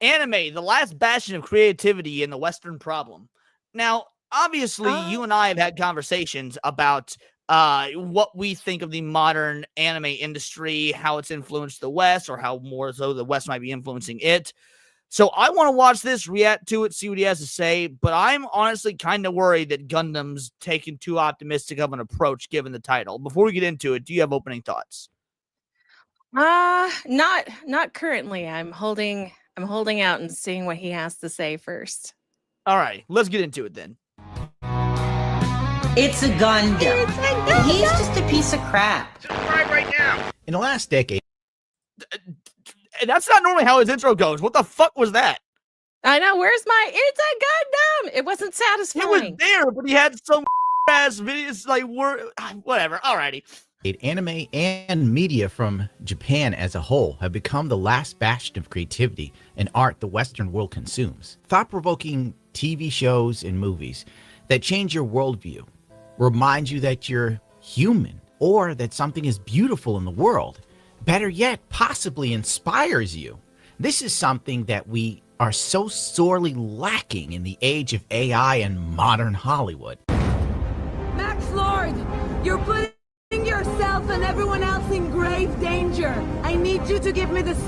Anime, the last bastion of creativity in the Western problem. Now, obviously, you and I have had conversations about what we think of the modern anime industry, how it's influenced the West, or how more so the West might be influencing it. So I want to watch this, react to it, see what he has to say, but I'm honestly kind of worried that Gundam's taking too optimistic of an approach given the title. Before we get into it, do you have opening thoughts? Not currently. I'm holding out and seeing what he has to say first. All right, let's get into it then. It's a Gundam. He's just a piece of crap. Subscribe right now. In the last decade, that's not normally how his intro goes. What the fuck was that? I know. Where's my It's a Gundam? It wasn't satisfying. It was there, but he had some ass videos like whatever. Alrighty. Anime and media from Japan as a whole have become the last bastion of creativity and art the Western world consumes. Thought-provoking TV shows and movies that change your worldview, remind you that you're human or that something is beautiful in the world. Better yet, possibly inspires you. This is something that we are so sorely lacking in the age of AI and modern Hollywood. Max Lord, you're putting yourself and everyone else in grave danger. I need you to give me this.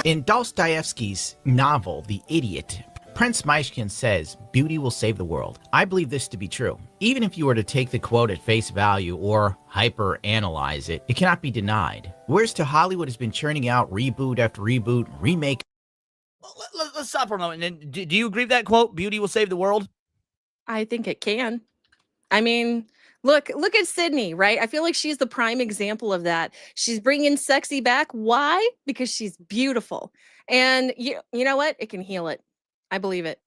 In Dostoevsky's novel, The Idiot, Prince Myshkin says, "Beauty will save the world." I believe this to be true. Even if you were to take the quote at face value or hyper-analyze it, it cannot be denied. Whereas to Hollywood has been churning out reboot after reboot, remake. Let's stop for a moment. And do you agree with that quote? Beauty will save the world? I think it can. I mean, look at Sydney, right? I feel like she's the prime example of that. She's bringing sexy back. Why? Because she's beautiful. And you know what? It can heal it. I believe it.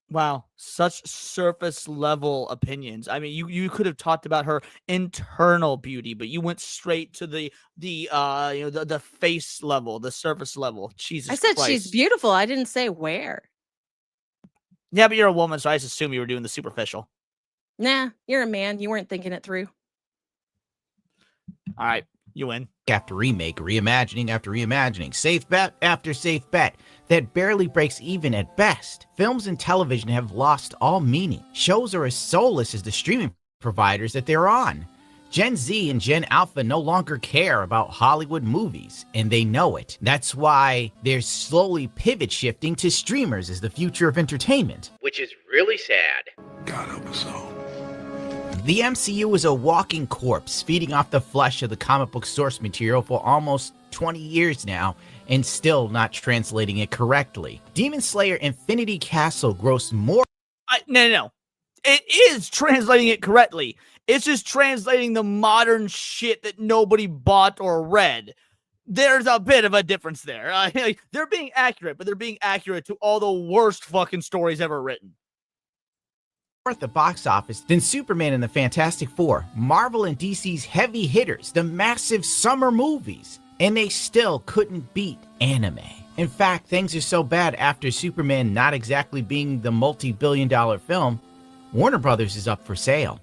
Wow, such surface level opinions. I mean, you could have talked about her internal beauty, but you went straight to the face level, the surface level. Jesus I said Christ. she's beautiful. I didn't say where. Yeah, but you're a woman, so I just assume you were doing the superficial. Nah, you're a man. You weren't thinking it through. All right, you win. After remake, reimagining after reimagining, safe bet after safe bet that barely breaks even at best. Films and television have lost all meaning. Shows are as soulless as the streaming providers that they're on. Gen Z and Gen Alpha no longer care about Hollywood movies, and they know it. That's why they're slowly pivot shifting to streamers as the future of entertainment. Which is really sad. God help us all. The MCU is a walking corpse, feeding off the flesh of the comic book source material for almost 20 years now, and still not translating it correctly. Demon Slayer Infinity Castle grossed more. No. It is translating it correctly. It's just translating the modern shit that nobody bought or read. There's a bit of a difference there. They're being accurate, but they're being accurate to all the worst fucking stories ever written. At the box office than Superman and the Fantastic Four, Marvel and DC's heavy hitters, the massive summer movies, and they still couldn't beat anime. In fact, things are so bad after Superman not exactly being the multi-billion-dollar film, Warner Brothers is up for sale.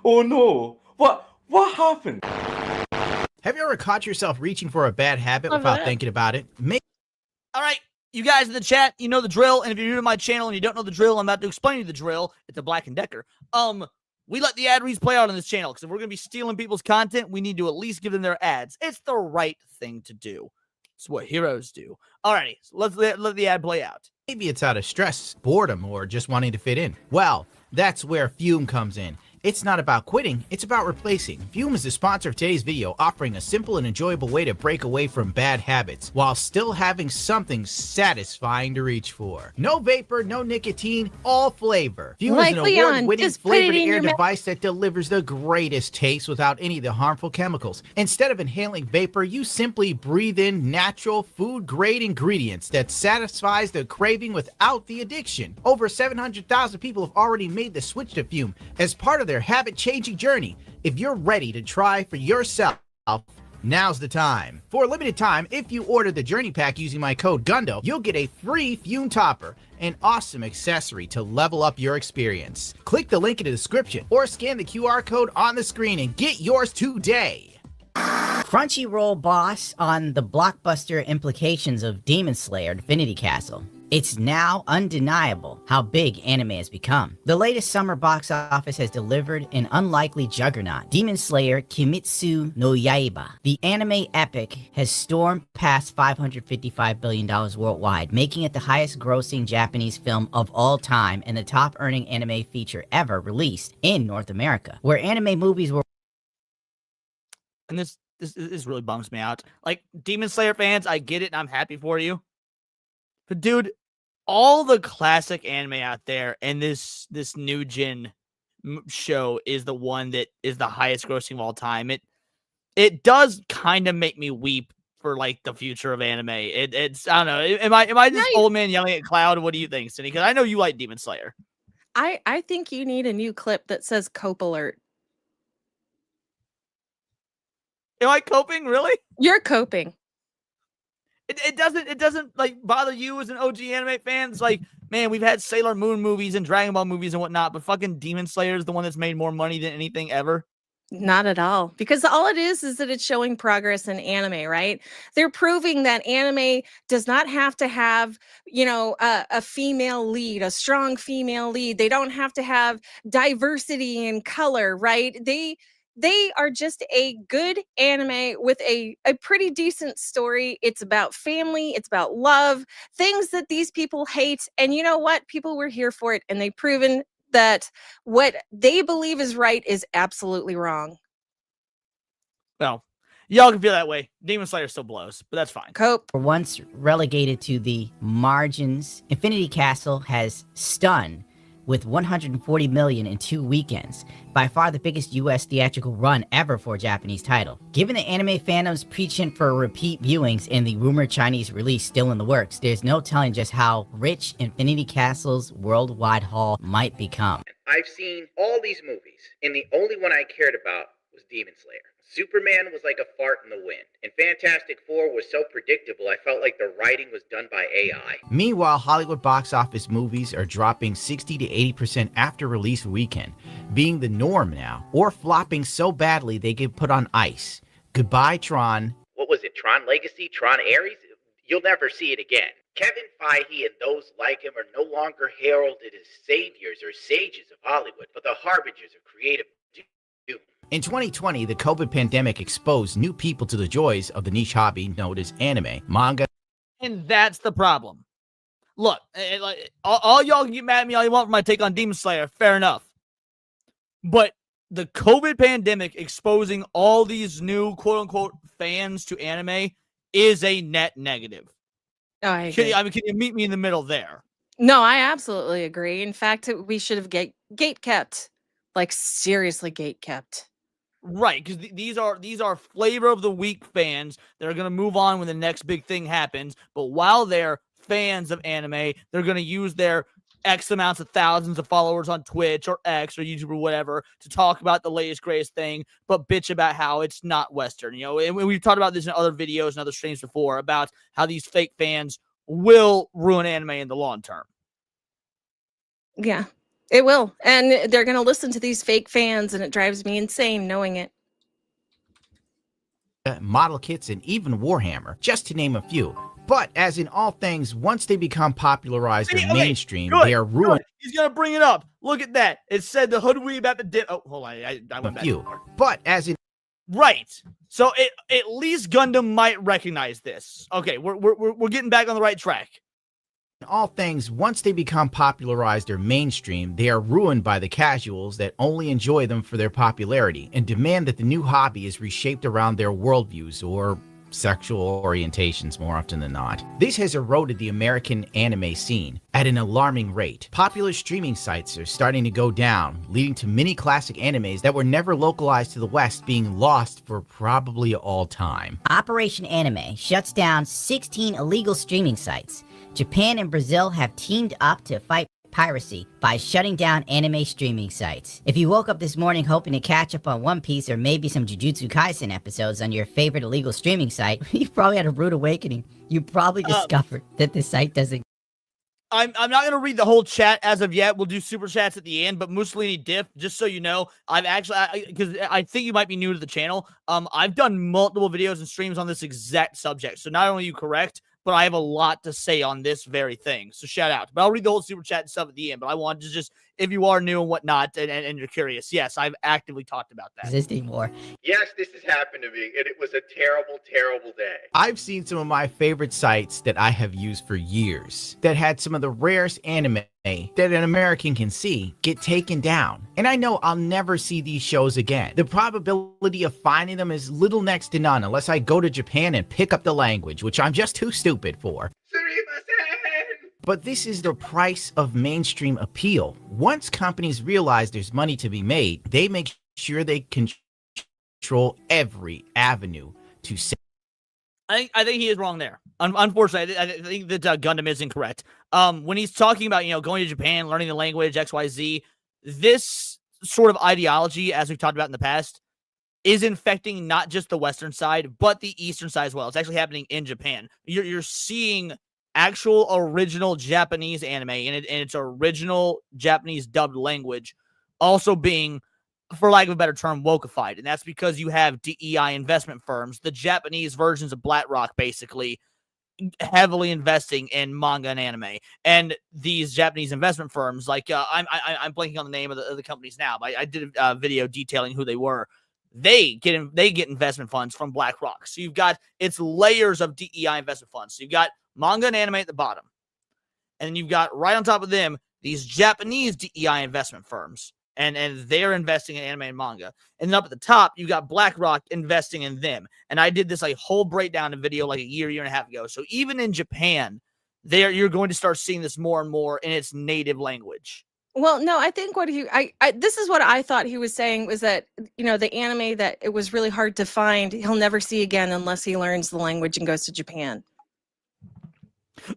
Oh no! What happened? Have you ever caught yourself reaching for a bad habit without thinking about it? All right. You guys in the chat, you know the drill, and if you're new to my channel and you don't know the drill, I'm about to explain you the drill. It's a Black & Decker. We let the ad reads play out on this channel, because if we're going to be stealing people's content, we need to at least give them their ads. It's the right thing to do. It's what heroes do. Alrighty, so let's let the ad play out. Maybe it's out of stress, boredom, or just wanting to fit in. Well, that's where Fume comes in. It's not about quitting, it's about replacing. Fume is the sponsor of today's video, offering a simple and enjoyable way to break away from bad habits while still having something satisfying to reach for. No vapor, no nicotine, all flavor. Fume is an award-winning flavored air device that delivers the greatest taste without any of the harmful chemicals. Instead of inhaling vapor, you simply breathe in natural, food-grade ingredients that satisfies the craving without the addiction. Over 700,000 people have already made the switch to Fume as part of their habit-changing journey. If you're ready to try for yourself, now's the time. For a limited time, if you order the Journey Pack using my code GUNDO, you'll get a free Fume Topper, an awesome accessory to level up your experience. Click the link in the description or scan the QR code on the screen and get yours today. Crunchyroll boss on the blockbuster implications of Demon Slayer Divinity Castle. It's now undeniable how big anime has become. The latest summer box office has delivered an unlikely juggernaut, Demon Slayer Kimetsu no Yaiba. The anime epic has stormed past $555 billion worldwide, making it the highest grossing Japanese film of all time and the top earning anime feature ever released in North America, where anime movies were... And this really bums me out. Like, Demon Slayer fans, I get it and I'm happy for you. But dude, all the classic anime out there and this new gen show is the one that is the highest grossing of all time. It does kind of make me weep for like the future of anime. It's I don't know. Am I just old man yelling at cloud? What do you think, Cindy? Because I know you like Demon Slayer. I think you need a new clip that says cope alert. Am I coping? Really? You're coping. It doesn't like bother you as an OG anime fan. It's like, man, we've had Sailor Moon movies and Dragon Ball movies and whatnot, but fucking Demon Slayer is the one that's made more money than anything ever. Not at all. Because all it is that it's showing progress in anime, right? They're proving that anime does not have to have, a female lead, a strong female lead. They don't have to have diversity in color, right? They are just a good anime with a pretty decent story. It's about family. It's about love, things that these people hate. And you know what? People were here for it, and they've proven that what they believe is right is absolutely wrong. Well, y'all can feel that way. Demon Slayer still blows, but that's fine. Cope. Once relegated to the margins, Infinity Castle has stunned with $140 million in 2 weekends, by far the biggest US theatrical run ever for a Japanese title. Given the anime fandom's penchant for repeat viewings and the rumored Chinese release still in the works, there's no telling just how rich Infinity Castle's worldwide haul might become. I've seen all these movies, and the only one I cared about was Demon Slayer. Superman was like a fart in the wind, and Fantastic Four was so predictable I felt like the writing was done by AI. Meanwhile, Hollywood box office movies are dropping 60 to 80% after release weekend, being the norm now, or flopping so badly they get put on ice. Goodbye, Tron. What was it, Tron Legacy, Tron Ares? You'll never see it again. Kevin Feige and those like him are no longer heralded as saviors or sages of Hollywood, but the harbingers of creative doom. In 2020, the COVID pandemic exposed new people to the joys of the niche hobby known as anime, manga. And that's the problem. Look, all y'all can get mad at me all you want for my take on Demon Slayer. Fair enough. But the COVID pandemic exposing all these new quote-unquote fans to anime is a net negative. Oh, I agree. Can you meet me in the middle there? No, I absolutely agree. In fact, we should have gate kept. Like, seriously gate kept. Right, because these are flavor of the week fans that are going to move on when the next big thing happens. But while they're fans of anime, they're going to use their X amounts of thousands of followers on Twitch or X or YouTube or whatever to talk about the latest, greatest thing, but bitch about how it's not Western. And we've talked about this in other videos and other streams before about how these fake fans will ruin anime in the long term. Yeah. It will. And they're going to listen to these fake fans, and it drives me insane knowing it. Model kits, and even Warhammer, just to name a few. But as in all things, once they become popularized or mainstream, they are ruined. He's going to bring it up. Look at that. It said the hood we about to dip. Oh, hold on. I went back. But as in... Right. So at least Gundam might recognize this. Okay, we're getting back on the right track. In all things, once they become popularized or mainstream, they are ruined by the casuals that only enjoy them for their popularity and demand that the new hobby is reshaped around their worldviews or sexual orientations more often than not. This has eroded the American anime scene at an alarming rate. Popular streaming sites are starting to go down, leading to many classic animes that were never localized to the West being lost for probably all time. Operation Anime shuts down 16 illegal streaming sites. Japan and Brazil have teamed up to fight piracy by shutting down anime streaming sites. If you woke up this morning hoping to catch up on One Piece or maybe some Jujutsu Kaisen episodes on your favorite illegal streaming site, you probably had a rude awakening. You probably discovered that the site doesn't... I'm not gonna read the whole chat as of yet. We'll do super chats at the end. But Mussolini Diff, just so you know, I've actually because I think you might be new to the channel. I've done multiple videos and streams on this exact subject. So not only are you correct, but I have a lot to say on this very thing. So shout out. But I'll read the whole super chat and stuff at the end. But I wanted to just, if you are new and whatnot, and you're curious, yes, I've actively talked about that. Existing more. Yes, this has happened to me, and it was a terrible, terrible day. I've seen some of my favorite sites that I have used for years that had some of the rarest anime that an American can see get taken down. And I know I'll never see these shows again. The probability of finding them is little next to none unless I go to Japan and pick up the language, which I'm just too stupid for. But this is the price of mainstream appeal. Once companies realize there's money to be made, they make sure they control every avenue to sell. I think he is wrong there. Unfortunately, I think that Gundam is incorrect. When he's talking about, going to Japan, learning the language, XYZ, this sort of ideology, as we've talked about in the past, is infecting not just the Western side, but the Eastern side as well. It's actually happening in Japan. You're seeing actual original Japanese anime and its original Japanese dubbed language also being, for lack of a better term, wokeified. And that's because you have DEI investment firms, the Japanese versions of BlackRock, basically heavily investing in manga and anime. And these Japanese investment firms, like I'm blanking on the name of the companies now, but I did a video detailing who they were. They get investment funds from BlackRock. So you've got, it's layers of DEI investment funds. So you've got manga and anime at the bottom. And then you've got right on top of them, these Japanese DEI investment firms. And they're investing in anime and manga. And then up at the top, you got BlackRock investing in them. And I did this whole breakdown in video like a year and a half ago. So even in Japan, you're going to start seeing this more and more in its native language. Well, no, I think what this is what I thought he was saying was that, the anime that it was really hard to find, he'll never see again unless he learns the language and goes to Japan.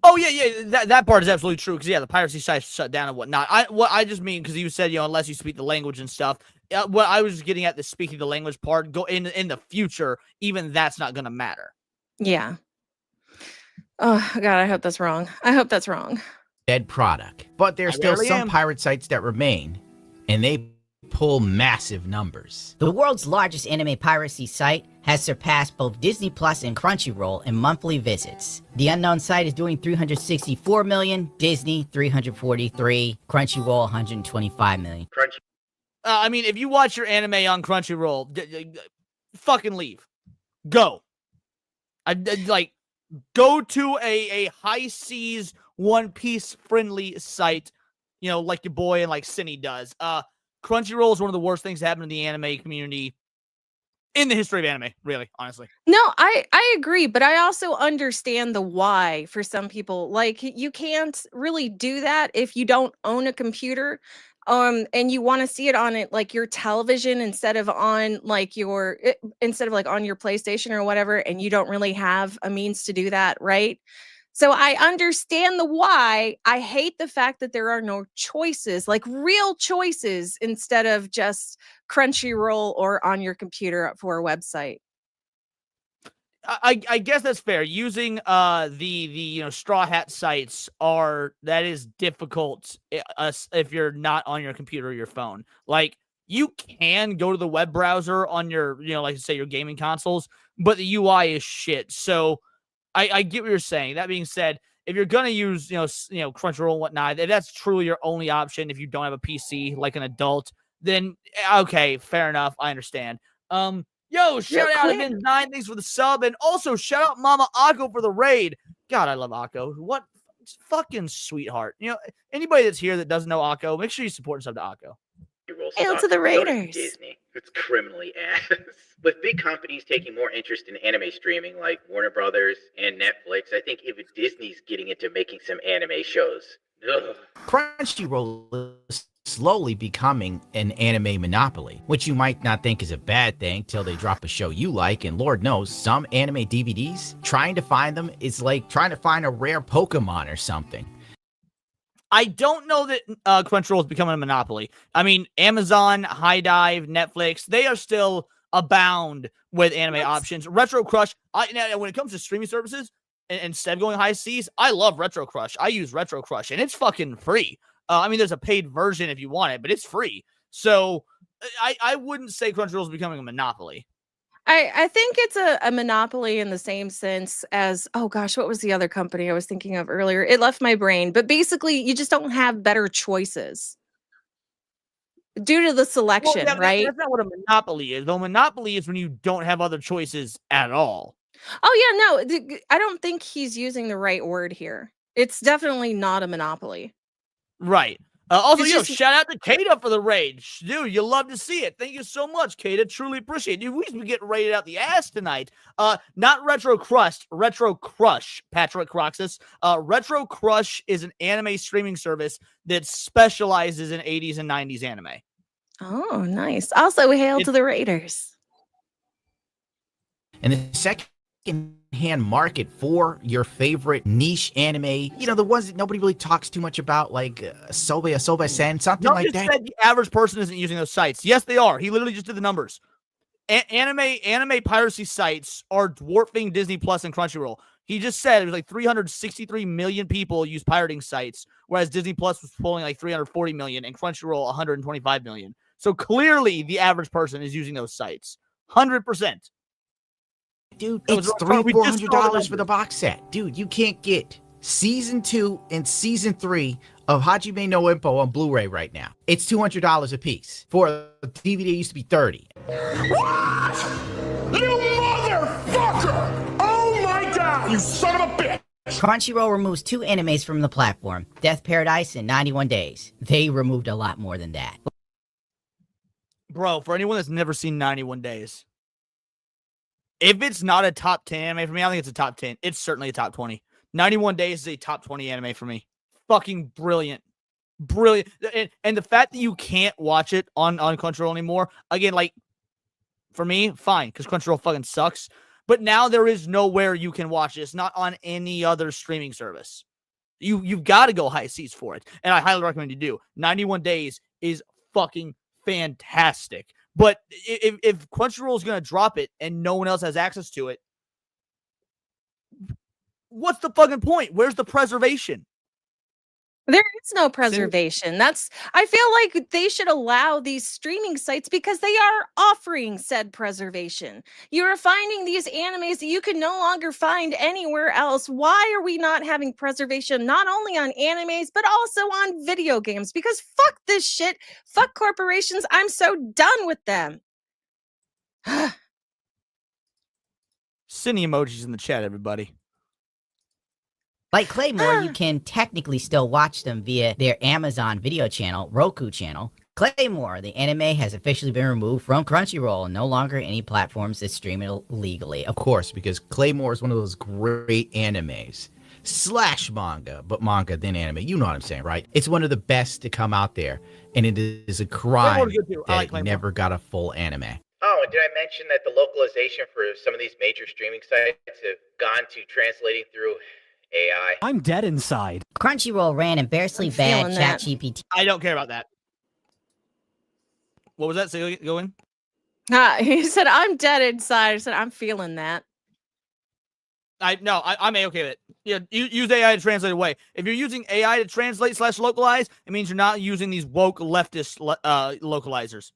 Oh yeah, that part is absolutely true because the piracy site shut down and whatnot. I just mean because you said unless you speak the language and stuff. What I was getting at the speaking the language part. Go in the future, even that's not going to matter. Yeah. Oh God, I hope that's wrong. Dead product, but there's still some pirate sites that remain, and they pull massive numbers. The world's largest anime piracy site has surpassed both Disney Plus and Crunchyroll in monthly visits. The unknown site is doing 364 million, Disney 343, Crunchyroll 125 million. I mean, if you watch your anime on Crunchyroll, fucking leave. Go. Go to a high seas One Piece friendly site, like your boy and like Cine does. Crunchyroll is one of the worst things that happened in the anime community in the history of anime, really, honestly. No, I agree, but I also understand the why for some people. Like, you can't really do that if you don't own a computer, and you want to see it on your television instead of on on your PlayStation or whatever, and you don't really have a means to do that, right? So I understand the why. I hate the fact that there are no choices, like real choices, instead of just Crunchyroll or on your computer for a website. I guess that's fair. Using the straw hat sites that is difficult if you're not on your computer or your phone. Like, you can go to the web browser on your like say your gaming consoles, but the UI is shit. So I get what you're saying. That being said, if you're gonna use Crunchyroll and whatnot, if that's truly your only option, if you don't have a PC like an adult, then okay, fair enough. I understand. Shout out Avenge 9, thanks for the sub, and also shout out Mama Akko for the raid. God, I love Akko. What fucking sweetheart. Anybody that's here that doesn't know Akko, make sure you support and sub to Akko. Hail to the Raiders. Disney. It's criminally ass. With big companies taking more interest in anime streaming like Warner Brothers and Netflix, I think even Disney's getting into making some anime shows. Ugh. Crunchyroll is slowly becoming an anime monopoly, which you might not think is a bad thing till they drop a show you like, and Lord knows, some anime DVDs, trying to find them is like trying to find a rare Pokemon or something. I don't know that Crunchyroll is becoming a monopoly. I mean, Amazon, High Dive, Netflix, they are still abound with anime options. Retro Crush, when it comes to streaming services, instead of going high seas, I love Retro Crush. I use Retro Crush, and it's fucking free. I mean, there's a paid version if you want it, but it's free. So I wouldn't say Crunchyroll is becoming a monopoly. I think it's a monopoly in the same sense as, oh gosh, what was the other company I was thinking of earlier? It left my brain. But basically, you just don't have better choices due to the selection, right? That's not what a monopoly is. Though monopoly is when you don't have other choices at all. Oh yeah, no, I don't think he's using the right word here. It's definitely not a monopoly. Right. Also, It's just- shout out to Kata for the raid. Dude, you love to see it. Thank you so much, Kata. Truly appreciate it. Dude, we be getting raided out the ass tonight. Not Retro Crush, Retro Crush, Patrick Croxus. Retro Crush is an anime streaming service that specializes in 80s and 90s anime. Oh, nice. Also, hail to the Raiders. And the second-hand market for your favorite niche anime, you know, the ones that nobody really talks too much about, like Asoba-sen, something like that. Said the average person isn't using those sites. Yes, they are. He literally just did the numbers. Anime piracy sites are dwarfing Disney Plus and Crunchyroll. He just said it was like 363 million people use pirating sites, whereas Disney Plus was pulling like 340 million and Crunchyroll 125 million. So clearly the average person is using those sites. 100%. Dude, it's $300-$400 for the box set. Dude, you can't get season 2 and season 3 of Hajime no Ippo on Blu-ray right now. It's $200 a piece. For a DVD, it used to be $30. What? You motherfucker! Oh my god, you son of a bitch! Crunchyroll removes 2 animes from the platform, Death Paradise and 91 Days. They removed a lot more than that. Bro, for anyone that's never seen 91 Days, if it's not a top 10 anime for me, I think it's a top 10. It's certainly a top 20. 91 Days is a top 20 anime for me. Fucking brilliant. Brilliant. And the fact that you can't watch it on Crunchyroll anymore, again, like, for me, fine, because Crunchyroll fucking sucks. But now there is nowhere you can watch it. It's not on any other streaming service. You've got to go high seas for it. And I highly recommend you do. 91 Days is fucking fantastic. But if Crunchyroll is going to drop it and no one else has access to it, what's the fucking point? Where's the preservation? There is no preservation. I feel like they should allow these streaming sites because they are offering said preservation. You are finding these animes that you can no longer find anywhere else. Why are we not having preservation not only on animes, but also on video games? Because fuck this shit. Fuck corporations. I'm so done with them. Sending emojis in the chat, everybody. Like Claymore, you can technically still watch them via their Amazon video channel, Roku channel. Claymore, the anime has officially been removed from Crunchyroll and no longer any platforms that stream it legally. Of course, because Claymore is one of those great animes. / manga, but manga then anime. You know what I'm saying, right? It's one of the best to come out there, and it is a crime that it never got a full anime. Oh, and did I mention that the localization for some of these major streaming sites have gone to translating through AI? I'm dead inside. Crunchyroll ran embarrassingly bad ChatGPT. I don't care about that. What was that? Say go in. He said, I'm dead inside. I said, I'm feeling that. I'm okay with it. Yeah, use AI to translate away. If you're using AI to translate / localize, it means you're not using these woke leftist localizers.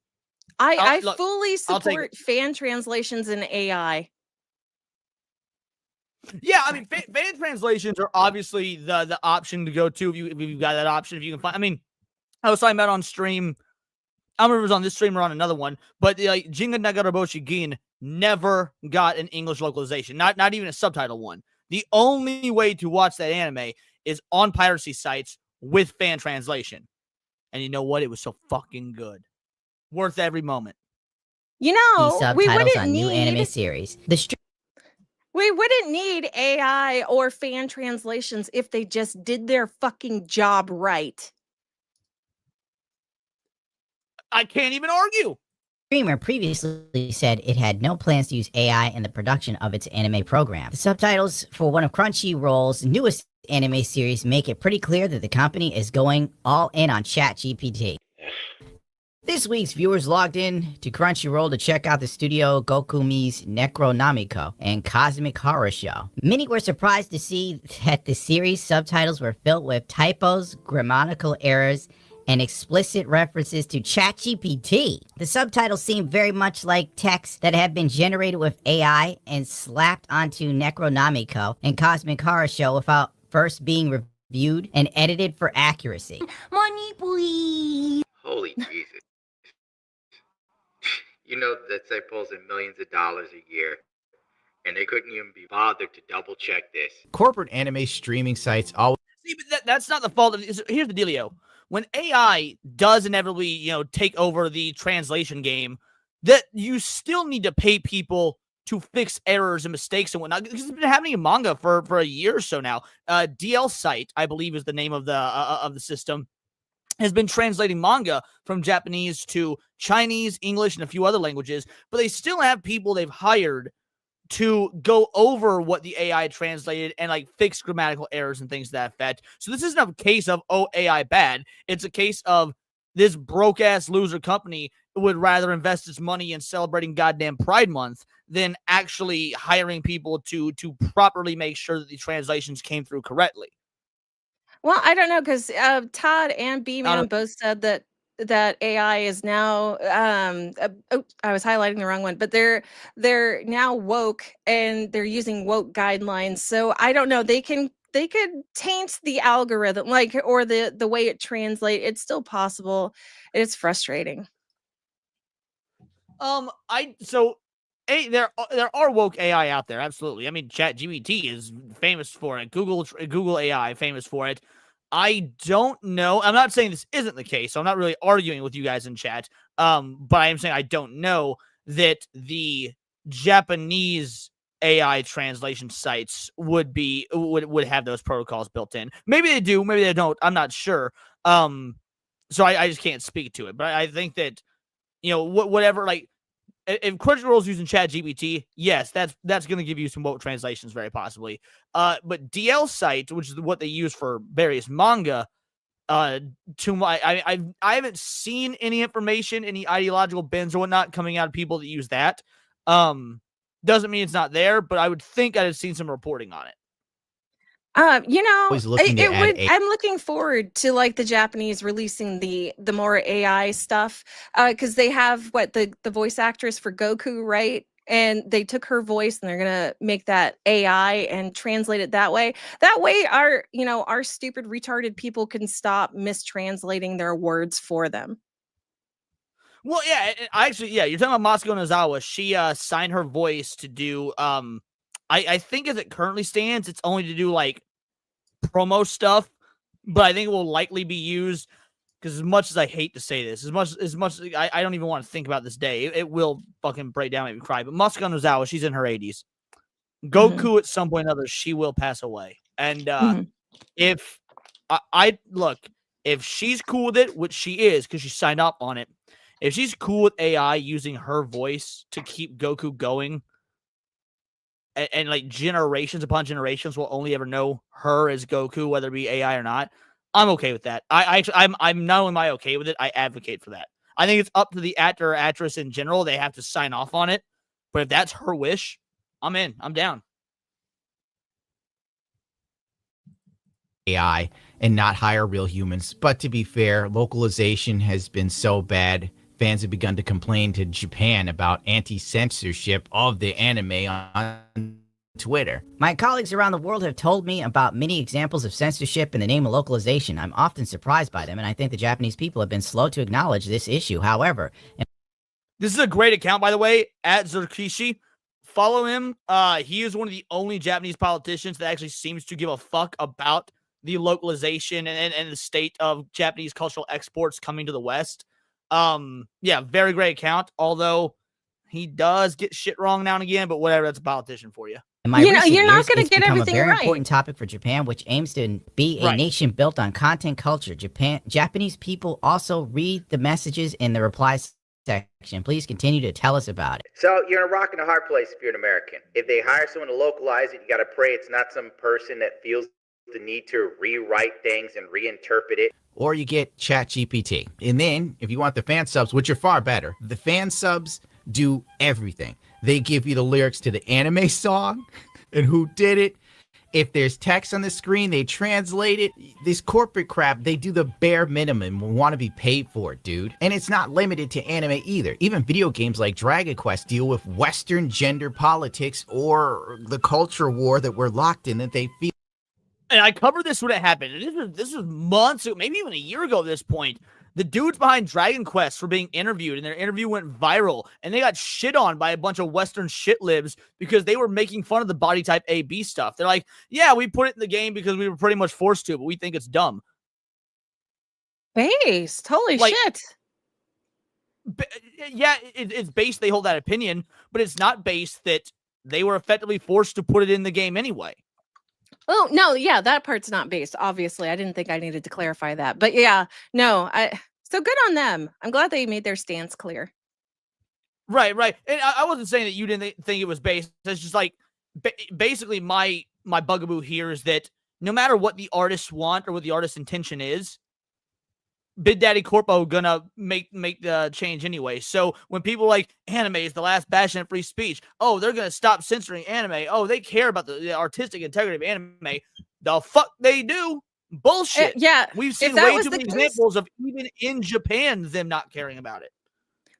I fully support fan translations in AI. Yeah, I mean, fan translations are obviously the option to go to if you've got that option. If you can find, I mean, I was talking about on stream. I don't remember if it was on this stream or on another one, but like Jinga Nagaraboshi Gin never got an English localization, not even a subtitle one. The only way to watch that anime is on piracy sites with fan translation. And you know what? It was so fucking good. Worth every moment. You know, we wouldn't on new anime series. We wouldn't need AI or fan translations if they just did their fucking job right. I can't even argue. Streamer previously said it had no plans to use AI in the production of its anime program. The subtitles for one of Crunchyroll's newest anime series make it pretty clear that the company is going all in on ChatGPT. This week's viewers logged in to Crunchyroll to check out the studio Gokumi's Necronomiko and Cosmic Horror Show. Many were surprised to see that the series subtitles were filled with typos, grammatical errors, and explicit references to ChatGPT. The subtitles seem very much like text that had been generated with AI and slapped onto Necronomiko and Cosmic Horror Show without first being reviewed and edited for accuracy. Money, please. Holy Jesus. You know that site pulls in millions of dollars a year, and they couldn't even be bothered to double check this. Corporate anime streaming sites always See, but that's not the fault of. Here's the dealio: when AI does inevitably, take over the translation game, that you still need to pay people to fix errors and mistakes and whatnot. Because it's been happening in manga for a year or so now. DL Site, I believe, is the name of the system, has been translating manga from Japanese to Chinese, English, and a few other languages, but they still have people they've hired to go over what the AI translated and fix grammatical errors and things to that effect. So this isn't a case of, oh, AI bad. It's a case of this broke ass loser company would rather invest its money in celebrating goddamn Pride Month than actually hiring people to properly make sure that the translations came through correctly. Well, I don't know because Todd and B-Man both said that AI is now. I was highlighting the wrong one, but they're now woke and they're using woke guidelines. So I don't know. They could taint the algorithm, or the way it translates. It's still possible. It's frustrating. There are woke AI out there, absolutely. I mean, ChatGPT is famous for it. Google AI famous for it. I don't know. I'm not saying this isn't the case, so I'm not really arguing with you guys in chat. But I am saying I don't know that the Japanese AI translation sites would have those protocols built in. Maybe they do, maybe they don't. I'm not sure. So I just can't speak to it. But I think that whatever if Crunchyroll's using ChatGPT, yes, that's going to give you some woke translations, very possibly. But DL Site, which is what they use for various manga, I haven't seen any information, any ideological bends or whatnot coming out of people that use that. Doesn't mean it's not there, but I would think I'd have seen some reporting on it. always looking to add I'm looking forward to the Japanese releasing the more AI stuff because they have the voice actress for Goku, right? And they took her voice and they're gonna make that AI and translate it that way. That way, our stupid retarded people can stop mistranslating their words for them. Well, yeah, you're talking about Masako Nozawa. She signed her voice to do I think as it currently stands, it's only to do promo stuff, but I think it will likely be used because as much as I hate to say this, as much as I don't even want to think about this day, it will fucking break down, make me cry. But Masako Nozawa, she's in her 80s. Goku at some point or another, she will pass away. And if if she's cool with it, which she is because she signed up on it, if she's cool with AI using her voice to keep Goku going, and generations upon generations will only ever know her as Goku, whether it be AI or not, I'm okay with that. I'm not only am I okay with it, I advocate for that. I think it's up to the actor or actress in general. They have to sign off on it. But if that's her wish, I'm in. I'm down. AI and not hire real humans. But to be fair, localization has been so bad, fans have begun to complain to Japan about anti-censorship of the anime on Twitter. My colleagues around the world have told me about many examples of censorship in the name of localization. I'm often surprised by them, and I think the Japanese people have been slow to acknowledge this issue. However, this is a great account, by the way, at Zurkishi. Follow him. He is one of the only Japanese politicians that actually seems to give a fuck about the localization and the state of Japanese cultural exports coming to the West. Yeah, very great account, although he does get shit wrong now and again, but whatever, that's a politician for you. In my recent you're not years, going it's to get become everything a very right. important topic for Japan, which aims to be a nation built on content culture. Japanese people also read the messages in the replies section. Please continue to tell us about it. So you're in a rock and a hard place if you're an American. If they hire someone to localize it, you got to pray it's not some person that feels the need to rewrite things and reinterpret it. Or you get ChatGPT. And then, if you want the fan subs, which are far better, the fan subs do everything. They give you the lyrics to the anime song and who did it. If there's text on the screen, they translate it. This corporate crap, they do the bare minimum and want to be paid for it, dude. And it's not limited to anime either. Even video games like Dragon Quest deal with Western gender politics or the culture war that we're locked in that they feel. And I covered this when it happened. This was months ago, maybe even a year ago at this point. The dudes behind Dragon Quest were being interviewed, and their interview went viral, and they got shit on by a bunch of Western shit libs because they were making fun of the body type AB stuff. They're like, yeah, we put it in the game because we were pretty much forced to, but we think it's dumb. Based. Holy shit. Yeah, it's based, they hold that opinion, but it's not based that they were effectively forced to put it in the game anyway. Oh, no, yeah, that part's not based. Obviously, I didn't think I needed to clarify that. But yeah, no, so good on them. I'm glad they made their stance clear. Right. And I wasn't saying that you didn't think it was based. It's just like, basically my bugaboo here is that no matter what the artists want or what the artist's intention is, Big Daddy Corpo gonna make the change anyway. So when people like anime is the last bastion of free speech, oh, they're gonna stop censoring anime. Oh, they care about the artistic integrity of anime. The fuck they do. Bullshit. Yeah, we've seen way too many examples of even in Japan them not caring about it.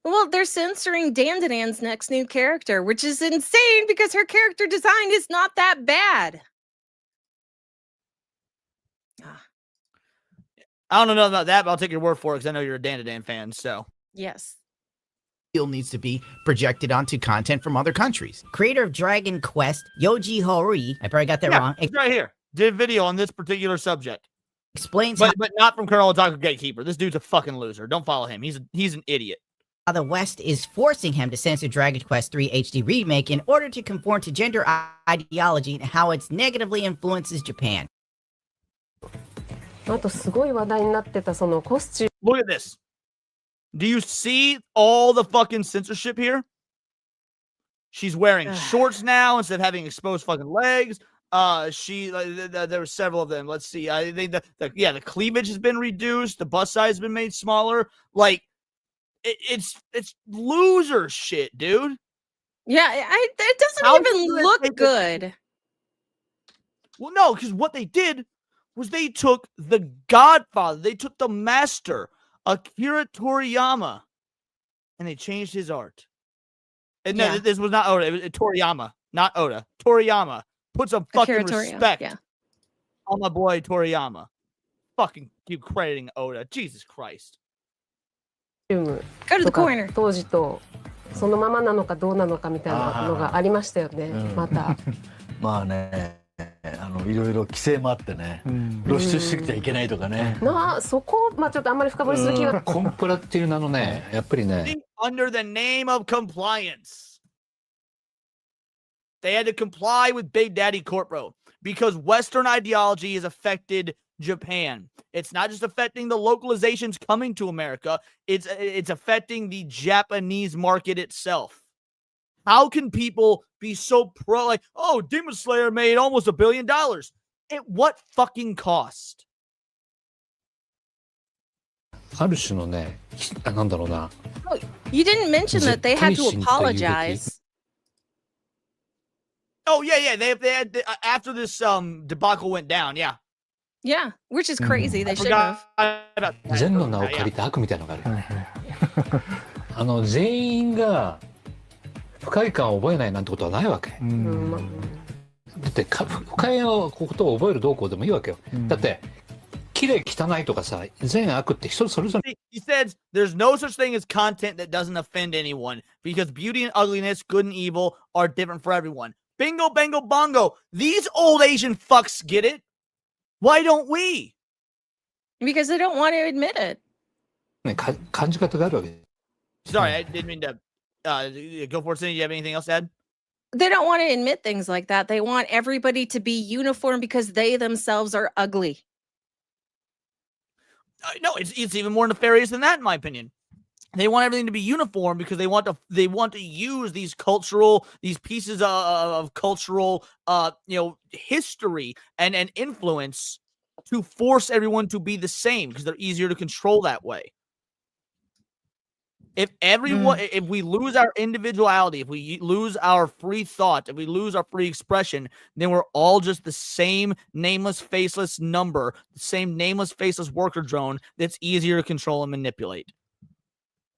Well, they're censoring Dandan's next new character, which is insane because her character design is not that bad. I don't know nothing about that, but I'll take your word for it because I know you're a Dan fan. So yes, needs to be projected onto content from other countries. Creator of Dragon Quest, Yoji Hori, I probably got that wrong. It's right here. Did a video on this particular subject. Explains but not from Colonel Otaku Gatekeeper. This dude's a fucking loser. Don't follow him. He's an idiot. How the West is forcing him to censor Dragon Quest III HD Remake in order to conform to gender ideology and how it negatively influences Japan. Look at this. Do you see all the fucking censorship here? She's wearing shorts now instead of having exposed fucking legs. There were several of them. Let's see. I think the cleavage has been reduced. The bust size has been made smaller. Like it's loser shit, dude. Yeah, it doesn't even look good. Well, no, because what they did was they took the Godfather, they took the master, Akira Toriyama, and they changed his art. And no, this was not Oda, it was Toriyama, not Oda. Toriyama. Put some fucking respect on my boy Toriyama. Fucking keep crediting Oda. Jesus Christ. Go to the corner. 当時とそのままなのかどうなのかみたいなのがありましたよね。また。まあね。いろいろ規制もあってね、露出してきちゃいけないとかね。そこちょっとあんまり深掘りする気が。コンプラっていう名のね、やっぱりね。Under the name of compliance, they had to comply with Big Daddy Corpo because Western ideology has affected Japan. It's not just affecting the localizations coming to America; it's affecting the Japanese market itself. How can people be so pro? Like, oh, Demon Slayer made almost $1 billion. At what fucking cost? ある種のね、なんだろうな。You didn't mention that they had to apologize. Oh yeah. They had after this debacle went down. Yeah, which is crazy. They should have. 善の名を借りた悪みたいなのがある。全員が不快感を覚えないなんてことはないわけ。だって不快なことを覚えるどうこうでもいいわけよ。だって綺麗汚いとかさ、善悪って人それぞれ。He says there's no such thing as content that doesn't offend anyone because beauty and ugliness, good and evil are different for everyone. Bingo, bango, bongo. These old Asian fucks get it. Why don't we? Because they don't want to admit it. ね、感じ方があるわけ。Sorry, I didn't mean to. Go for it, Cindy. Do you have anything else to add? They don't want to admit things like that. They want everybody to be uniform because they themselves are ugly. No, it's even more nefarious than that, in my opinion. They want everything to be uniform because they want to use these pieces of cultural history and influence to force everyone to be the same because they're easier to control that way. If we lose our individuality, if we lose our free thought, if we lose our free expression, then we're all just the same nameless, faceless number, the same nameless, faceless worker drone that's easier to control and manipulate.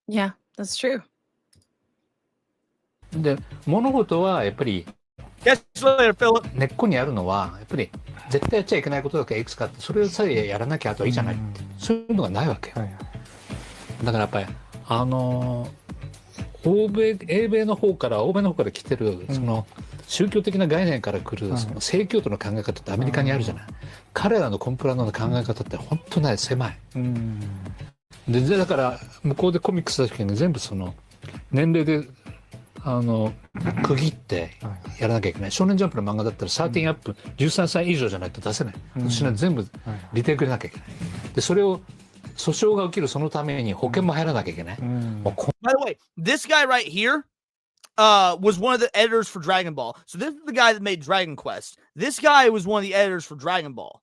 Yeah, that's true. で、物事はやっぱり Catch you later, Philip. 根っこにあるのはやっぱり絶対やっちゃいけないことだけいくつかあって、それさえやらなきゃあとはいいじゃないって、そういうのがないわけ。だからやっぱり英米の方から来てるその宗教的な概念から来るその正教徒の考え方ってアメリカにあるじゃない。彼らのコンプラの考え方って本当ね狭い。でだから向こうでコミックス出す時に全部その年齢で区切ってやらなきゃいけない。少年ジャンプの漫画だったら13アップ13歳以上じゃないと出せない。私は全部リテイクでなきゃいけない。でそれを訴訟が起きるそのために保険も入らなきゃいけない。By the way, this guy right here was one of the editors for Dragon Ball. So this is the guy that made Dragon Quest. This guy was one of the editors for Dragon Ball.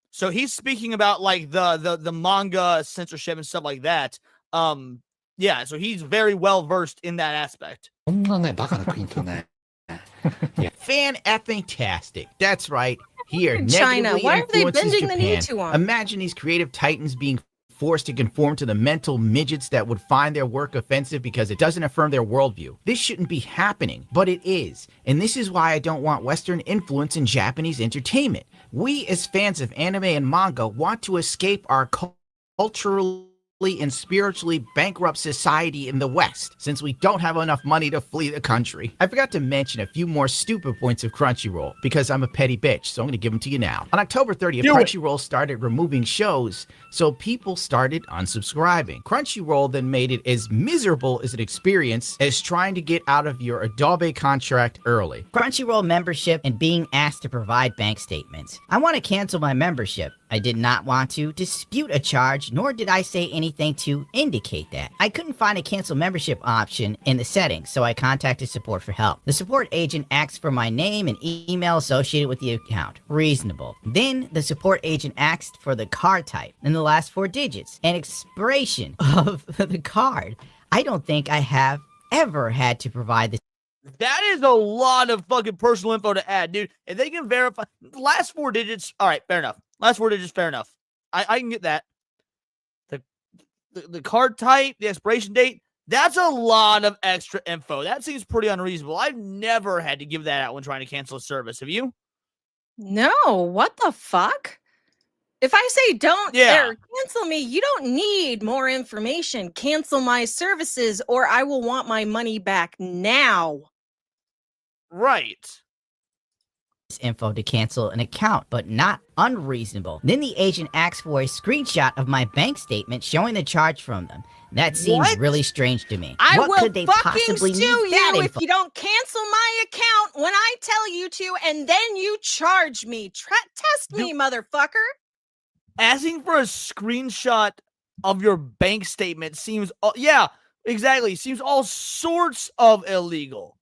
So he's speaking about like the manga censorship and stuff like that. Yeah, so he's very well versed in that aspect. こんなねバカな国とね。Fan-effing-tastic. That's right. Here, China. negatively Why are they influences bending the knee Japan. to 'em? Imagine these creative titans being forced to conform to the mental midgets that would find their work offensive because it doesn't affirm their worldview. This shouldn't be happening, but it is. And this is why I don't want Western influence in Japanese entertainment. We, as fans of anime and manga, want to escape our culturally and spiritually bankrupt society in the West, since we don't have enough money to flee the country. I forgot to mention a few more stupid points of Crunchyroll, because I'm a petty bitch, so I'm going to give them to you now. On October 30th, Crunchyroll started removing shows, so people started unsubscribing. Crunchyroll then made it as miserable as an experience as trying to get out of your Adobe contract early. Crunchyroll membership and being asked to provide bank statements. I want to cancel my membership. I did not want to dispute a charge, nor did I say anything to indicate that. I couldn't find a cancel membership option in the settings, so I contacted support for help. The support agent asked for my name and email associated with the account. Reasonable. Then, the support agent asked for the card type and the last 4 digits and expiration of the card. I don't think I have ever had to provide the That is a lot of fucking personal info to add, dude. If they can verify the last 4 digits, all right, fair enough. Last 4 digits, fair enough. I can get that. The card type, the expiration date, that's a lot of extra info. That seems pretty unreasonable. I've never had to give that out when trying to cancel a service. Have you? No, what the fuck? If I say don't cancel me, you don't need more information. Cancel my services or I will want my money back now. Right. info to cancel an account, but not unreasonable. Then the agent asks for a screenshot of my bank statement showing the charge from them. That seems really strange to me. I what will could they possibly sue need that you info? if you don't cancel my account when I tell you to, and then you charge me. Test me, motherfucker. Asking for a screenshot of your bank statement seems, yeah, exactly. Seems all sorts of illegal.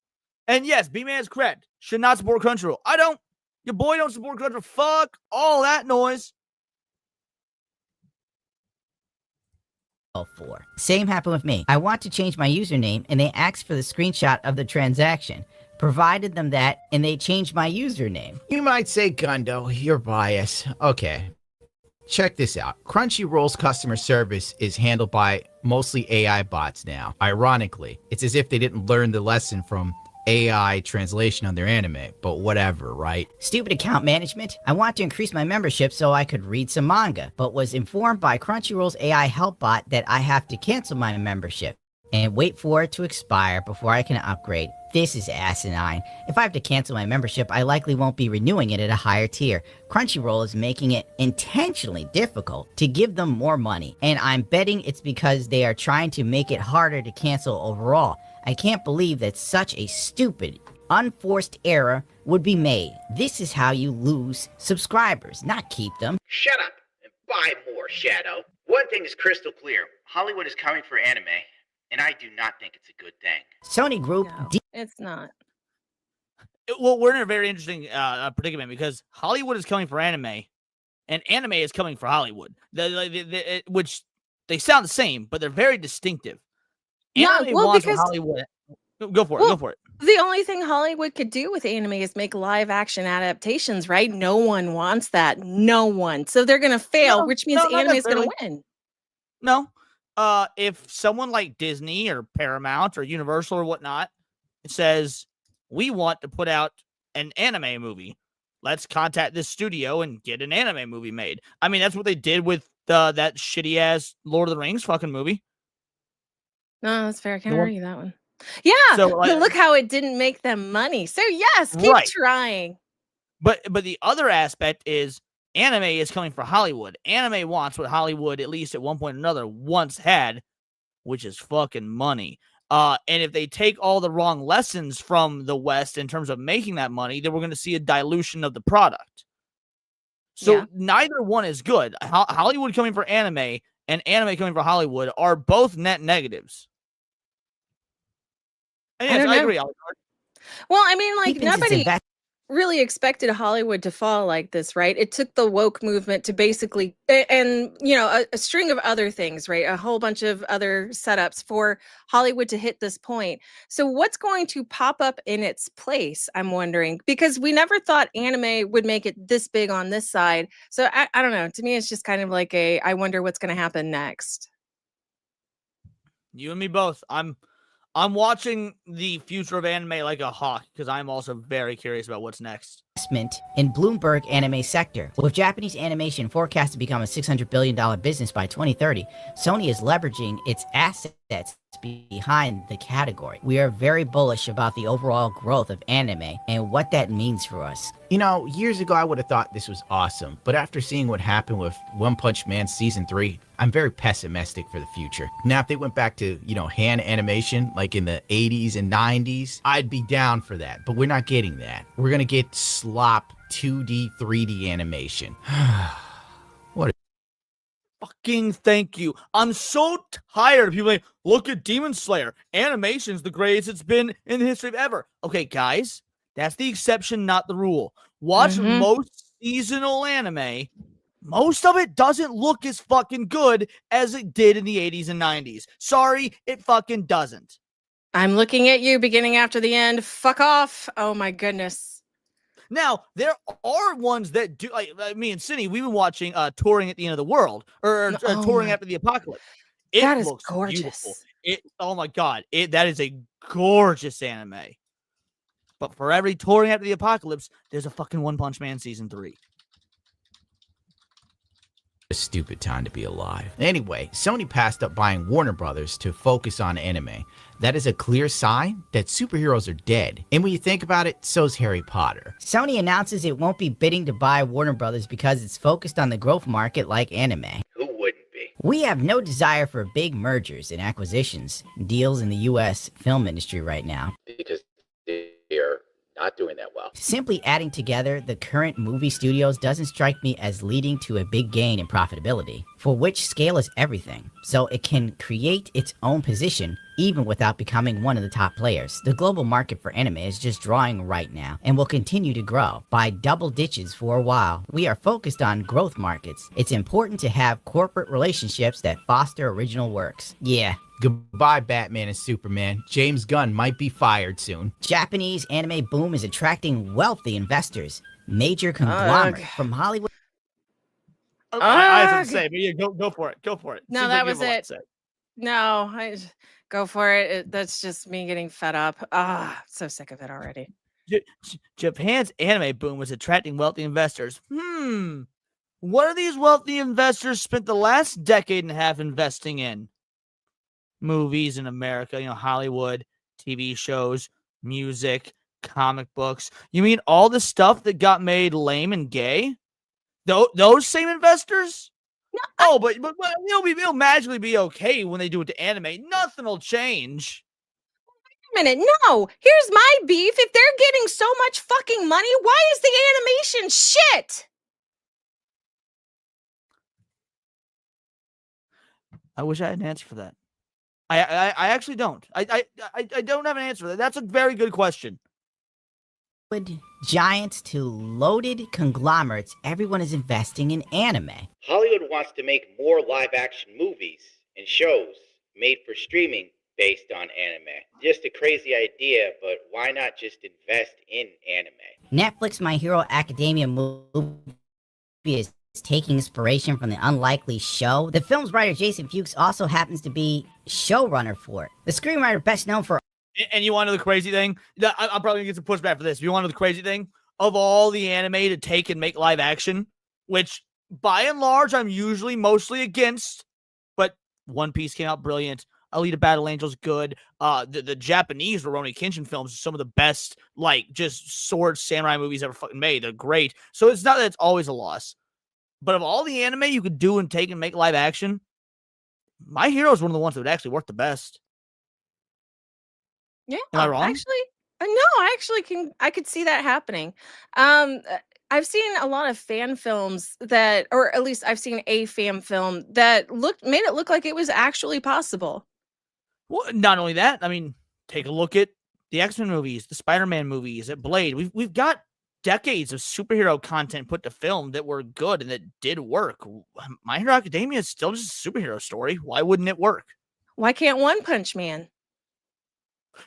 And yes, B-Man's correct. Should not support Crunchyroll. I don't. Your boy don't support Crunchyroll. Fuck all that noise. For. Same happened with me. I want to change my username and they asked for the screenshot of the transaction. Provided them that and they changed my username. You might say, Gundo, you're biased. Okay. Check this out. Crunchyroll's customer service is handled by mostly AI bots now. Ironically, it's as if they didn't learn the lesson from AI translation on their anime, but whatever, right? Stupid account management. I want to increase my membership so I could read some manga, but was informed by Crunchyroll's AI help bot that I have to cancel my membership and wait for it to expire before I can upgrade. This is asinine. If I have to cancel my membership, I likely won't be renewing it at a higher tier. Crunchyroll is making it intentionally difficult to give them more money, and I'm betting it's because they are trying to make it harder to cancel overall. I can't believe that such a stupid, unforced error would be made. This is how you lose subscribers, not keep them. Shut up and Buy more, Shadow. One thing is crystal clear. Hollywood is coming for anime, and I do not think it's a good thing. Sony Group. No, it's not. Well, we're in a very interesting predicament because Hollywood is coming for anime, and anime is coming for Hollywood. Which they sound the same, but they're very distinctive. Anime wants what Hollywood. Go for it. Go for it. The only thing Hollywood could do with anime is make live action adaptations, right? No one wants that. No one. So they're going to fail, which means anime is going to win. No. If someone like Disney or Paramount or Universal or whatnot says, we want to put out an anime movie, let's contact this studio and get an anime movie made. I mean, that's what they did with that shitty-ass Lord of the Rings fucking movie. No, that's fair. I can't argue that one. Yeah, so, but look how it didn't make them money. So yes, keep trying. But the other aspect is anime is coming for Hollywood. Anime wants what Hollywood, at least at one point or another, once had, which is fucking money. And if they take all the wrong lessons from the West in terms of making that money, then we're going to see a dilution of the product. So neither one is good. Hollywood coming for anime and anime coming for Hollywood are both net negatives. And yes, I agree, Alex. Well, I mean, like, nobody really expected Hollywood to fall like this, right? It took the woke movement to basically, and, you know, a string of other things, right? A whole bunch of other setups for Hollywood to hit this point. So what's going to pop up in its place, I'm wondering? Because we never thought anime would make it this big on this side. So I don't know. To me, it's just kind of like I wonder what's going to happen next. You and me both. I'm watching the future of anime like a hawk because I'm also very curious about what's next. Investment in Bloomberg anime sector. With Japanese animation forecast to become a $600 billion business by 2030, Sony is leveraging its assets behind the category. We are very bullish about the overall growth of anime and what that means for us. You know, years ago I would have thought this was awesome, but after seeing what happened with One Punch Man Season 3, I'm very pessimistic for the future. Now, if they went back to, you know, hand animation like in the 80s and 90s, I'd be down for that, but we're not getting that. We're gonna get slop 2D, 3D animation. What a fucking thank you. I'm so tired of people like, look at Demon Slayer. Animation's the greatest it's been in the history of ever. Okay, guys, that's the exception, not the rule. Watch most seasonal anime. Most of it doesn't look as fucking good as it did in the 80s and 90s. Sorry, it fucking doesn't. I'm looking at you beginning after the end. Fuck off. Oh my goodness. Now, there are ones that do, like me and Cindy, we've been watching Touring at the End of the World, or Touring After the Apocalypse. That is looks gorgeous. Beautiful. Oh my God. That is a gorgeous anime. But for every Touring After the Apocalypse, there's a fucking One Punch Man Season 3. A stupid time to be alive. Anyway, Sony passed up buying Warner Brothers to focus on anime. That is a clear sign that superheroes are dead. And when you think about it, so's Harry Potter. Sony announces it won't be bidding to buy Warner Brothers because it's focused on the growth market like anime. Who wouldn't be? We have no desire for big mergers and acquisitions, deals in the US film industry right now. Because they're not doing that well. Simply adding together the current movie studios doesn't strike me as leading to a big gain in profitability, for which scale is everything, so it can create its own position even without becoming one of the top players. The global market for anime is just drawing right now and will continue to grow by double digits for a while. We are focused on growth markets. It's important to have corporate relationships that foster original works. Yeah. Goodbye, Batman and Superman. James Gunn might be fired soon. Japanese anime boom is attracting wealthy investors. Major conglomerate from Hollywood. I have to say, but yeah, go for it. Go for it. No, that was it. No, go for it. That's just me getting fed up. So sick of it already. Japan's anime boom was attracting wealthy investors. What are these wealthy investors spent the last decade and a half investing in? Movies in America, Hollywood, TV shows, music, comic books. You mean all the stuff that got made lame and gay? Those same investors? No, but it'll magically be okay when they do it to anime. Nothing will change. Wait a minute, no. Here's my beef. If they're getting so much fucking money, why is the animation shit? I wish I had an answer for that. I actually don't. I don't have an answer for that. That's a very good question. Giants to loaded conglomerates, everyone is investing in anime. Hollywood wants to make more live-action movies and shows made for streaming based on anime. Just a crazy idea, but why not just invest in anime? Netflix My Hero Academia movie is taking inspiration from the unlikely show. The film's writer Jason Fuchs also happens to be showrunner for it. The screenwriter best known for... And you want to know the crazy thing? I'm probably going to get some pushback for this. You want to know the crazy thing? Of all the anime to take and make live action, which by and large I'm usually mostly against, but One Piece came out brilliant. Alita Battle Angel's good. The Japanese Rurouni Kenshin films are some of the best, like, just sword samurai movies ever fucking made. They're great. So it's not that it's always a loss. But of all the anime you could do and take and make live action, My Hero is one of the ones that would actually work the best. Yeah, Am I wrong? actually, no, I could see that happening. I've seen a lot of fan films that, or at least I've seen a fan film that made it look like it was actually possible. Well, not only that, I mean, take a look at the X-Men movies, the Spider-Man movies, at Blade. We've got decades of superhero content put to film that were good and that did work. My Hero Academia is still just a superhero story. Why wouldn't it work? Why can't One Punch Man?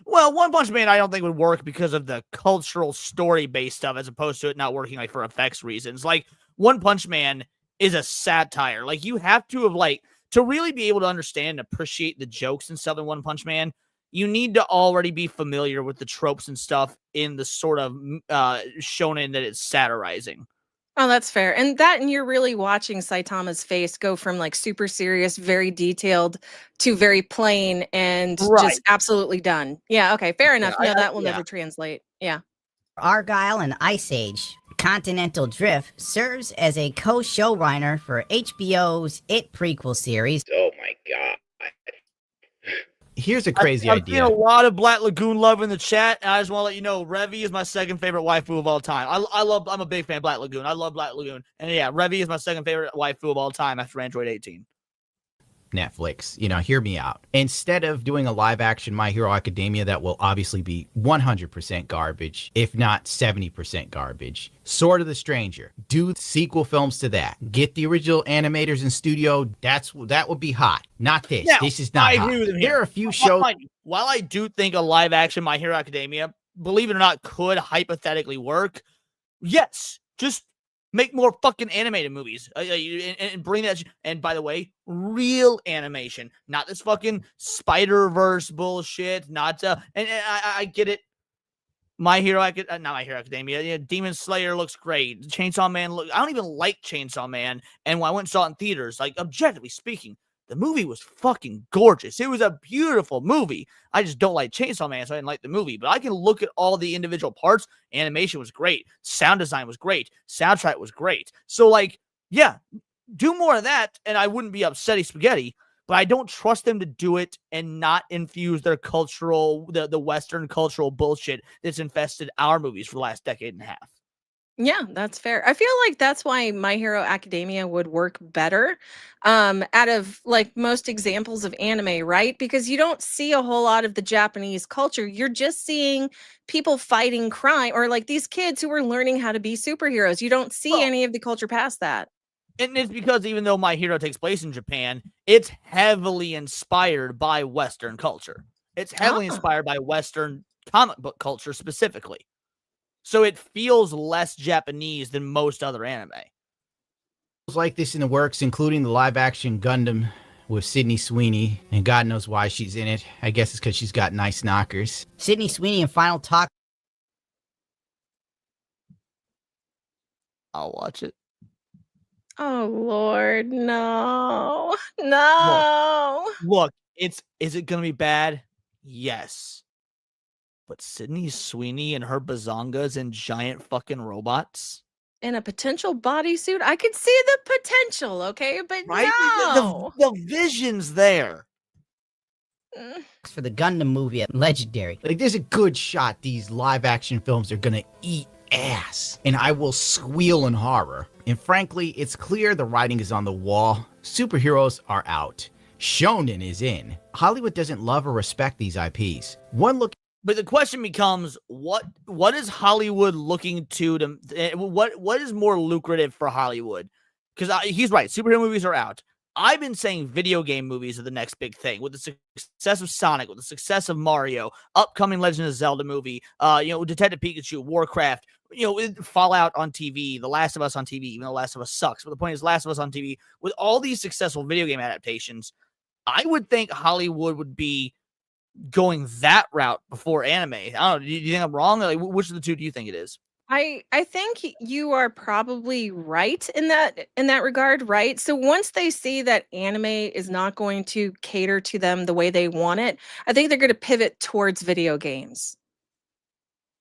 Well, One Punch Man I don't think would work because of the cultural story-based stuff as opposed to it not working like for effects reasons. Like, One Punch Man is a satire. Like, you have to have, like, to really be able to understand and appreciate the jokes and stuff in One Punch Man, you need to already be familiar with the tropes and stuff in the sort of shonen that it's satirizing. Oh, that's fair. And you're really watching Saitama's face go from like super serious, very detailed to very plain and just absolutely done. Yeah, okay, fair enough. No, that will never translate. Yeah. Argyle and Ice Age, Continental Drift serves as a co-showrunner for HBO's It prequel series. Oh my god. Here's a crazy I've idea. seen a lot of Black Lagoon love in the chat, and I just want to let you know, Revy is my second favorite waifu of all time. I'm a big fan of Black Lagoon. I love Black Lagoon. And yeah, Revy is my second favorite waifu of all time after Android 18. Netflix, hear me out. Instead of doing a live action My Hero Academia that will obviously be 100% garbage, if not 70% garbage, Sword of the Stranger, do sequel films to that. Get the original animators in studio. That would be hot. Not this. Now, this is not I hot. agree with him There here. are a few shows. While I do think a live action My Hero Academia, believe it or not, could hypothetically work, yes, just make more fucking animated movies and bring that. And by the way, real animation, not this fucking Spider-Verse bullshit. Not and I get it. Not My Hero Academia. Yeah, Demon Slayer looks great. Chainsaw Man I don't even like Chainsaw Man. And when I went and saw it in theaters, like, objectively speaking, the movie was fucking gorgeous. It was a beautiful movie. I just don't like Chainsaw Man, so I didn't like the movie. But I can look at all the individual parts. Animation was great. Sound design was great. Soundtrack was great. So, like, yeah, do more of that, and I wouldn't be upsetty spaghetti. But I don't trust them to do it and not infuse their cultural, the Western cultural bullshit that's infested our movies for the last decade and a half. Yeah, that's fair. I feel like that's why My Hero Academia would work better out of like most examples of anime, right? Because you don't see a whole lot of the Japanese culture. You're just seeing people fighting crime or like these kids who are learning how to be superheroes. You don't see any of the culture past that. And it's because even though My Hero takes place in Japan, it's heavily inspired by Western culture. It's heavily inspired by Western comic book culture specifically. So it feels less Japanese than most other anime. Like this in the works, including the live-action Gundam with Sydney Sweeney, and God knows why she's in it. I guess it's because she's got nice knockers. Sydney Sweeney in Final Talk. I'll watch it. Oh Lord, no. No. Look, is it gonna be bad? Yes. But Sydney Sweeney and her bazongas and giant fucking robots. In a potential bodysuit, I could see the potential, okay? But no. The vision's there. For the Gundam movie at Legendary. Like, there's a good shot these live-action films are gonna eat ass, and I will squeal in horror. And frankly, it's clear the writing is on the wall. Superheroes are out. Shonen is in. Hollywood doesn't love or respect these IPs. One look. But the question becomes, what is Hollywood looking to what is more lucrative for Hollywood? Because he's right, superhero movies are out. I've been saying video game movies are the next big thing with the success of Sonic, with the success of Mario, upcoming Legend of Zelda movie, Detective Pikachu, Warcraft, Fallout on TV, The Last of Us on TV, even though The Last of Us sucks. But the point is, Last of Us on TV, with all these successful video game adaptations, I would think Hollywood would be going that route before anime. I don't know. Do you think I'm wrong? Like, which of the two do you think it is? I think you are probably right in that regard, right? So once they see that anime is not going to cater to them the way they want it, I think they're going to pivot towards video games.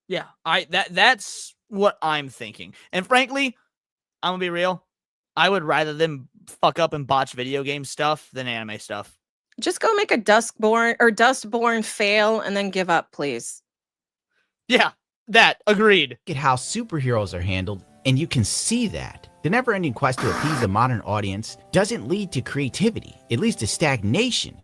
Yeah, that's what I'm thinking. And frankly, I'm gonna be real. I would rather them fuck up and botch video game stuff than anime stuff. Just go make a Dustborn fail and then give up, please. Yeah. That, agreed. At how superheroes are handled, and you can see that. The never-ending quest to appease the modern audience doesn't lead to creativity. It leads to stagnation.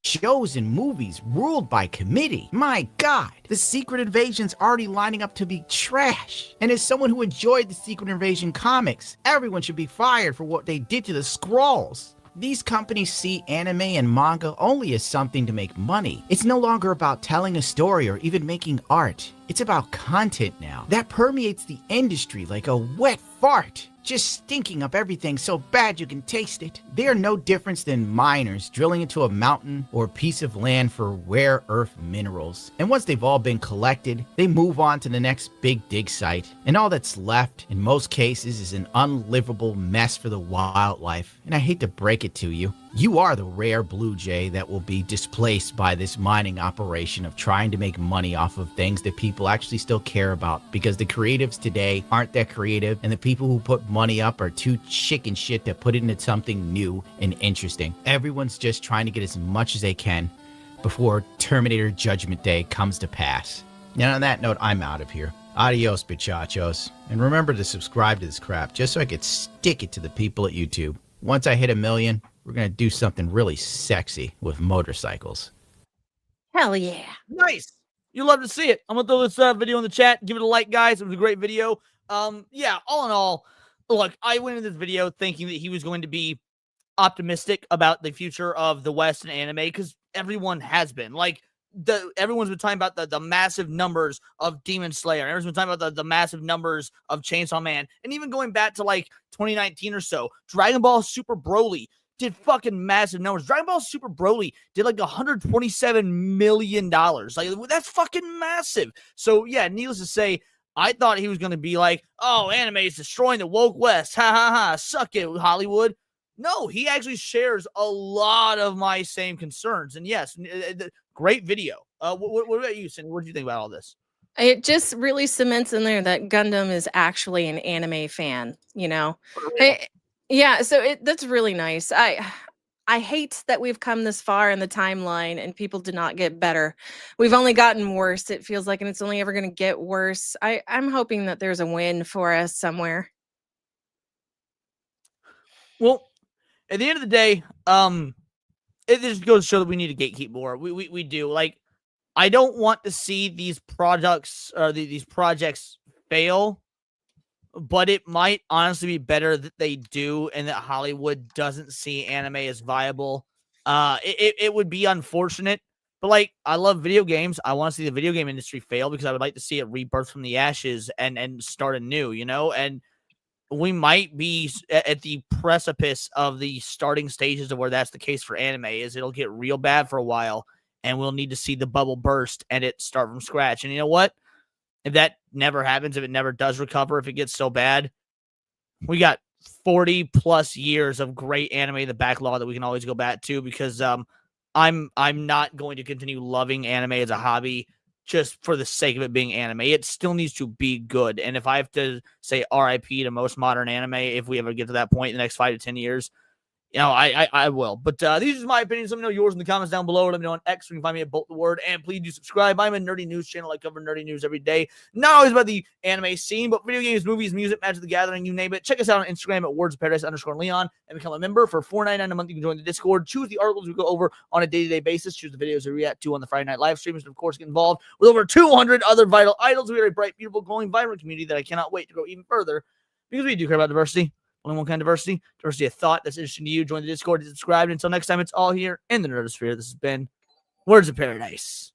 Shows and movies ruled by committee. My God, the Secret Invasion's already lining up to be trash. And as someone who enjoyed the Secret Invasion comics, everyone should be fired for what they did to the Skrulls. These companies see anime and manga only as something to make money. It's no longer about telling a story or even making art. It's about content now. That permeates the industry like a wet fart, just stinking up everything so bad you can taste it. They are no different than miners drilling into a mountain or a piece of land for rare earth minerals. And once they've all been collected, they move on to the next big dig site. And all that's left, in most cases, is an unlivable mess for the wildlife. And I hate to break it to you, you are the rare blue jay that will be displaced by this mining operation of trying to make money off of things that people actually still care about, because the creatives today aren't that creative, and the people who put money up are too chicken shit to put it into something new and interesting. Everyone's just trying to get as much as they can before Terminator Judgment Day comes to pass. And on that note, I'm out of here. Adios, bichachos. And remember to subscribe to this crap just so I could stick it to the people at YouTube. Once I hit 1 million, we're going to do something really sexy with motorcycles. Hell yeah. Nice. You love to see it. I'm going to throw this video in the chat. Give it a like, guys. It was a great video. Yeah, all in all, look, I went into this video thinking that he was going to be optimistic about the future of the West and anime, because everyone has been. Like, everyone's been talking about the massive numbers of Demon Slayer. Everyone's been talking about the massive numbers of Chainsaw Man. And even going back to like 2019 or so, Dragon Ball Super Broly did fucking massive numbers. Dragon Ball Super Broly did like $127 million. Like, that's fucking massive. So yeah, needless to say, I thought he was going to be like, oh, anime is destroying the woke West. Ha ha ha. Suck it, Hollywood. No, he actually shares a lot of my same concerns. And yes, great video. What about you, Cindy? What do you think about all this? It just really cements in there that Gundam is actually an anime fan, you know? Yeah, so that's really nice. I hate that we've come this far in the timeline and people did not get better. We've only gotten worse, it feels like, and it's only ever going to get worse. I'm hoping that there's a win for us somewhere. Well, at the end of the day, it just goes to show that we need to gatekeep more. We do. Like, I don't want to see these products or these projects fail, but it might honestly be better that they do and that Hollywood doesn't see anime as viable. It would be unfortunate, but like, I love video games. I want to see the video game industry fail because I would like to see it rebirth from the ashes and start anew, you know? And we might be at the precipice of the starting stages of where that's the case for anime. Is it'll get real bad for a while and we'll need to see the bubble burst and it start from scratch. And you know what? If that never happens, if it never does recover, if it gets so bad, we got 40 plus years of great anime in the backlog that we can always go back to, because I'm not going to continue loving anime as a hobby just for the sake of it being anime. It still needs to be good. And if I have to say RIP to most modern anime, if we ever get to that point in the next 5 to 10 years, You know, I will. But these are my opinions. Let me know yours in the comments down below. Let me know on X. You can find me at Bolt the Word. And please do subscribe. I'm a nerdy news channel. I cover nerdy news every day. Not always about the anime scene, but video games, movies, music, Magic the Gathering, you name it. Check us out on Instagram at wordsofparadise_Leon and become a member for $4.99 a month. You can join the Discord. Choose the articles we go over on a day-to-day basis. Choose the videos we react to on the Friday night live streams. And, of course, get involved with over 200 other vital idols. We are a bright, beautiful, glowing, vibrant community that I cannot wait to grow even further because we do care about diversity. Only one kind of diversity of thought that's interesting to you. Join the Discord, subscribe. Until next time, it's all here in the Nerdosphere. This has been Words of Paradise.